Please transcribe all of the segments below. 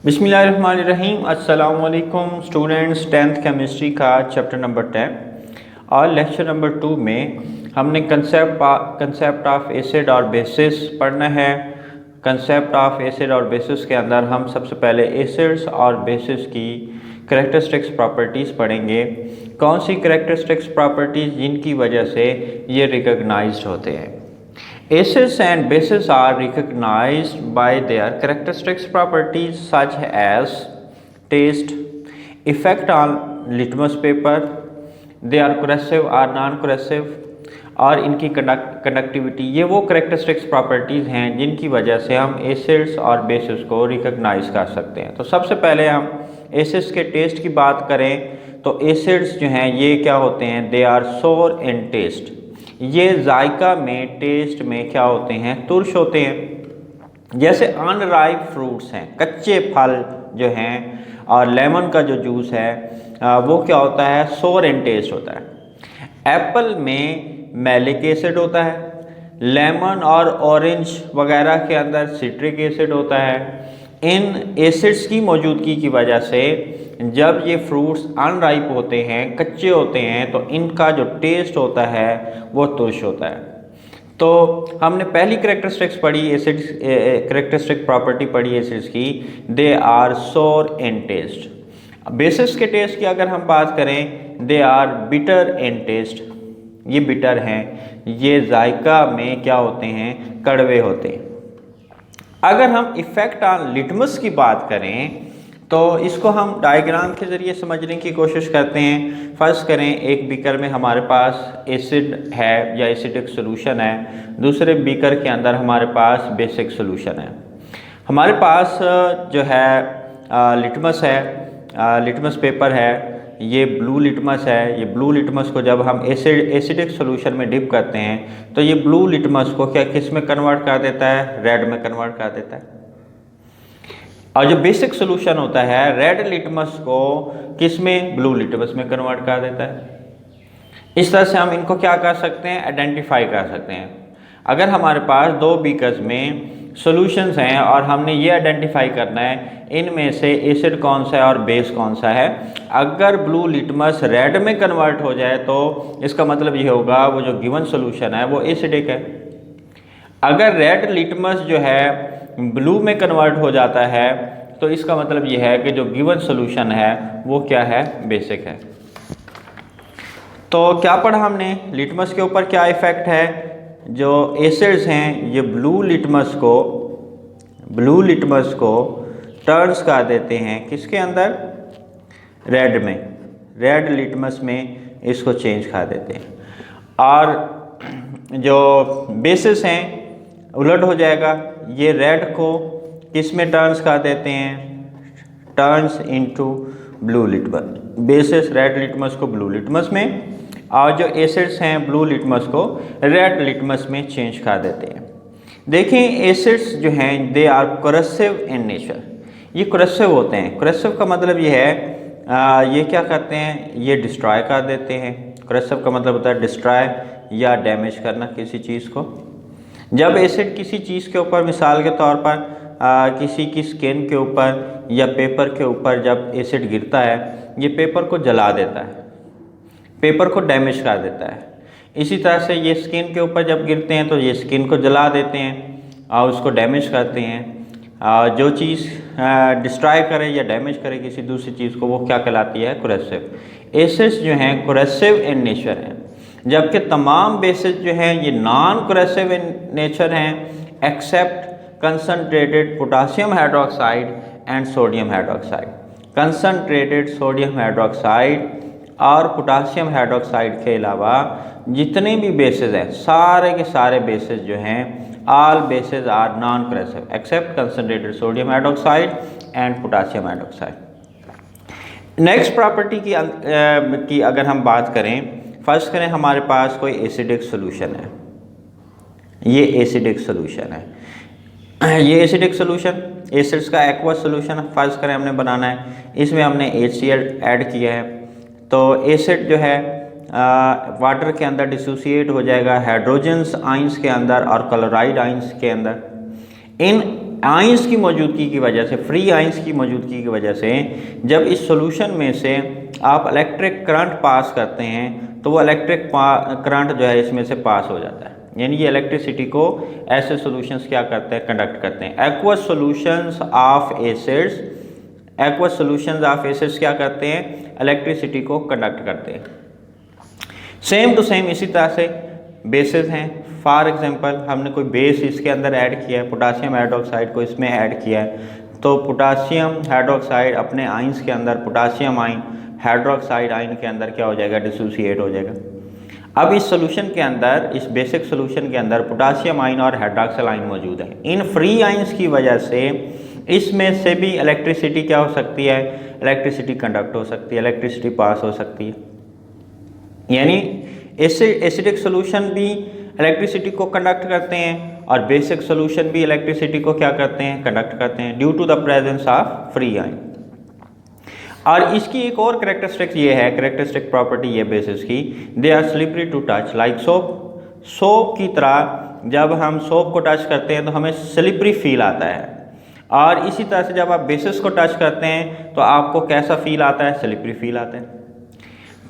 बिस्मिल्लाहिर्रहमानिर्रहीम। अस्सलाम वालेकुम स्टूडेंट्स। 10th केमिस्ट्री का चैप्टर नंबर 10 और लेक्चर नंबर 2 में हमने कंसेप्ट ऑफ एसिड और बेसिस पढ़ना है। कंसेप्ट ऑफ एसिड और बेसिस के अंदर हम सबसे पहले एसिड्स और बेसिस की करैक्टरिस्टिक्स प्रॉपर्टीज़ पढ़ेंगे। कौन सी करैक्टरिस्टिक्स प्रॉपर्टीज़ जिनकी वजह से ये रिकॉग्नाइज्ड होते हैं। Acids and bases are recognized by their characteristics properties such as taste, effect on litmus paper, they are corrosive or non-corrosive और इनकी कंडक्टिविटी। ये वो करेक्टरिस्टिक्स प्रॉपर्टीज़ हैं जिनकी वजह से हम एसिड्स और बेसिस को रिकॉग्नाइज कर सकते हैं। तो सबसे पहले हम एसिड्स के टेस्ट की बात करें तो एसिड्स जो हैं ये क्या होते हैं, they are sour in taste. ये जायका में, टेस्ट में क्या होते हैं, तुर्श होते हैं। जैसे अनराइप फ्रूट्स हैं, कच्चे फल जो हैं, और लेमन का जो जूस है वो क्या होता है, सोर इन टेस्ट होता है। एप्पल में मैलिक एसिड होता है, लेमन और ऑरेंज वगैरह के अंदर सिट्रिक एसिड होता है। इन एसिड्स की मौजूदगी की वजह से जब ये फ्रूट्स अनराइप होते हैं, कच्चे होते हैं, तो इनका जो टेस्ट होता है वो तुर्श होता है। तो हमने पहली करेक्टरिस्टिक्स पढ़ी एसिड्स, करेक्टरिस्टिक प्रॉपर्टी पढ़ी एसिड्स की, they are sour in taste. Bases के टेस्ट की अगर हम बात करें, they are bitter in taste. ये बिटर हैं, ये जायका में क्या होते हैं, कड़वे होते हैं। अगर हम इफ़ेक्ट ऑन लिटमस की बात करें तो इसको हम डायग्राम के ज़रिए समझने की कोशिश करते हैं। फर्स्ट करें, एक बीकर में हमारे पास एसिड है या एसिडिक सोल्यूशन है, दूसरे बीकर के अंदर हमारे पास बेसिक सोल्यूशन है। हमारे पास जो है लिटमस है, लिटमस पेपर है, ये ब्लू लिटमस है। ये ब्लू लिटमस को जब हम एसिडिक सोल्यूशन में डिप करते हैं तो ये ब्लू लिटमस को क्या किस में कन्वर्ट कर देता है, रेड में कन्वर्ट कर देता है। और जो बेसिक सोल्यूशन होता है, रेड लिटमस को किस में, ब्लू लिटमस में कन्वर्ट कर देता है। इस तरह से हम इनको क्या कर सकते हैं, आइडेंटिफाई कर सकते हैं। अगर हमारे पास दो बीकर्स में सॉल्यूशंस हैं और हमने ये आइडेंटिफाई करना है इनमें से एसिड कौन सा है और बेस कौन सा है, अगर ब्लू लिटमस रेड में कन्वर्ट हो जाए तो इसका मतलब ये होगा वो जो गिवन सॉल्यूशन है वो एसिडिक है। अगर रेड लिटमस जो है ब्लू में कन्वर्ट हो जाता है तो इसका मतलब ये है कि जो गिवन सॉल्यूशन है वो क्या है, बेसिक है। तो क्या पढ़ा हमने, लिटमस के ऊपर क्या इफ़ेक्ट है, जो एसिड्स हैं ये ब्लू लिटमस को टर्न्स कर देते हैं किसके अंदर, रेड में, रेड लिटमस में इसको चेंज कर देते हैं। और जो बेसिस हैं उलट हो जाएगा, ये रेड को किस में टर्न्स कर देते हैं, turns into blue litmus. Bases red litmus को ब्लू लिटमस में, और जो एसिड्स हैं ब्लू लिटमस को रेड लिटमस में चेंज कर देते हैं। देखें एसिड्स जो हैं they are corrosive in nature. ये कोरोसिव होते हैं। कोरोसिव का मतलब ये है ये क्या करते हैं, ये डिस्ट्रॉय कर देते हैं। कोरोसिव का मतलब होता है डिस्ट्रॉय या डैमेज करना किसी चीज़ को। जब एसिड किसी चीज़ के ऊपर, मिसाल के तौर पर किसी की स्किन के ऊपर या पेपर के ऊपर जब एसिड गिरता है, ये पेपर को जला देता है, पेपर को डैमेज कर देता है। इसी तरह से ये स्किन के ऊपर जब गिरते हैं तो ये स्किन को जला देते हैं और उसको डैमेज करते हैं। जो चीज़ डिस्ट्रॉय करे या डैमेज करे किसी दूसरी चीज़ को, वो क्या कहलाती है, कोरोसिव। एसिड्स जो हैं कोरोसिव इन नेचर हैं, जबकि तमाम बेसिस जो हैं ये नॉन कोरोसिव इन नेचर हैं except concentrated potassium hydroxide and sodium hydroxide. Concentrated sodium hydroxide और पोटासियम हाइड्रोक्साइड के अलावा जितने भी बेसिस हैं, सारे के सारे बेसिस जो हैं, all bases are non corrosive except concentrated sodium hydroxide and potassium hydroxide. Next property की अगर हम बात करें, फर्स्ट करें हमारे पास कोई एसिडिक सोल्यूशन है, ये एसिडिक सोल्यूशन है, ये एसिडिक सोल्यूशन एसिड्स का एक्वस सोल्यूशन फर्स्ट करें हमने बनाना है, इसमें हमने HCl ऐड किया है। तो एसिड जो है वाटर के अंदर डिसोसिएट हो जाएगा हाइड्रोजन्स आइंस के अंदर और क्लोराइड आइंस के अंदर। इन आइंस की मौजूदगी की वजह से, फ्री आइंस की मौजूदगी की वजह से जब इस सॉल्यूशन में से आप इलेक्ट्रिक करंट पास करते हैं तो वो इलेक्ट्रिक करंट जो है इसमें से पास हो जाता है, यानी ये इलेक्ट्रिसिटी को ऐसे सॉल्यूशंस क्या करते हैं, कंडक्ट करते हैं। Aqueous solutions of acids, aqueous solutions of acids क्या करते हैं, इलेक्ट्रिसिटी को कंडक्ट करते हैं। सेम टू सेम इसी तरह से बेसेस हैं। फॉर एग्जांपल हमने कोई बेस इसके अंदर ऐड किया है, पोटासियम हाइड्रोक्साइड को इसमें ऐड किया है, तो पोटासियम हाइड्रोक्साइड अपने आइंस के अंदर पोटासियम आइन हाइड्रोक्साइड आइन के अंदर क्या हो जाएगा, डिसोसिएट हो जाएगा। अब इस सोल्यूशन के अंदर, इस बेसिक सोल्यूशन के अंदर पोटासियम आइन और हाइड्रोक्सिल आइन मौजूद है। इन फ्री आइंस की वजह से इसमें से भी इलेक्ट्रिसिटी क्या हो सकती है, इलेक्ट्रिसिटी कंडक्ट हो सकती है, इलेक्ट्रिसिटी पास हो सकती है। यानी एसिडिक सोल्यूशन भी इलेक्ट्रिसिटी को कंडक्ट करते हैं और बेसिक सोल्यूशन भी इलेक्ट्रिसिटी को क्या करते हैं, कंडक्ट करते हैं, due to the presence of free ion. और इसकी एक और करेक्टरिस्टिक ये है, करेक्टरिस्टिक प्रॉपर्टी ये बेसिस की, they are slippery to touch like soap. Soap की तरह जब हम सोप को टच करते हैं तो हमें स्लिपरी फील आता है, और इसी तरह से जब आप बेसिस को टच करते हैं तो आपको कैसा फील आता है, स्लिपरी फील आता है।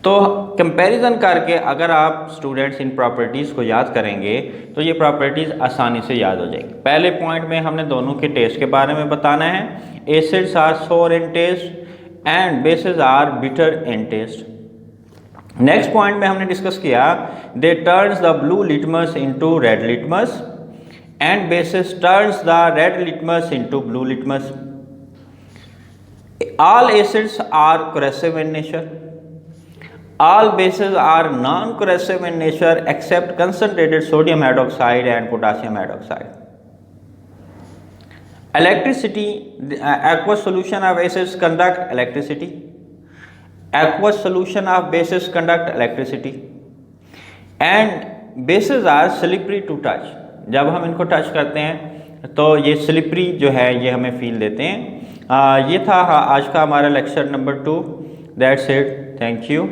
तो कंपैरिजन करके अगर आप स्टूडेंट्स इन प्रॉपर्टीज़ को याद करेंगे तो ये प्रॉपर्टीज़ आसानी से याद हो जाएगी। पहले पॉइंट में हमने दोनों के टेस्ट के बारे में बताना है, acids are sour in taste and bases are bitter in taste. Next point में हमने डिस्कस किया, they turns the blue litmus into red litmus and bases turns the red litmus into blue litmus. All acids are corrosive in nature, all bases are non-corrosive in nature except concentrated sodium hydroxide and potassium hydroxide. Electricity, aqueous solution of acids conduct electricity, aqueous solution of bases conduct electricity and bases are slippery to touch. जब हम इनको touch करते हैं तो ये slippery जो है ये हमें फील देते हैं। ये था आज का हमारा lecture number 2। That's it, thank you.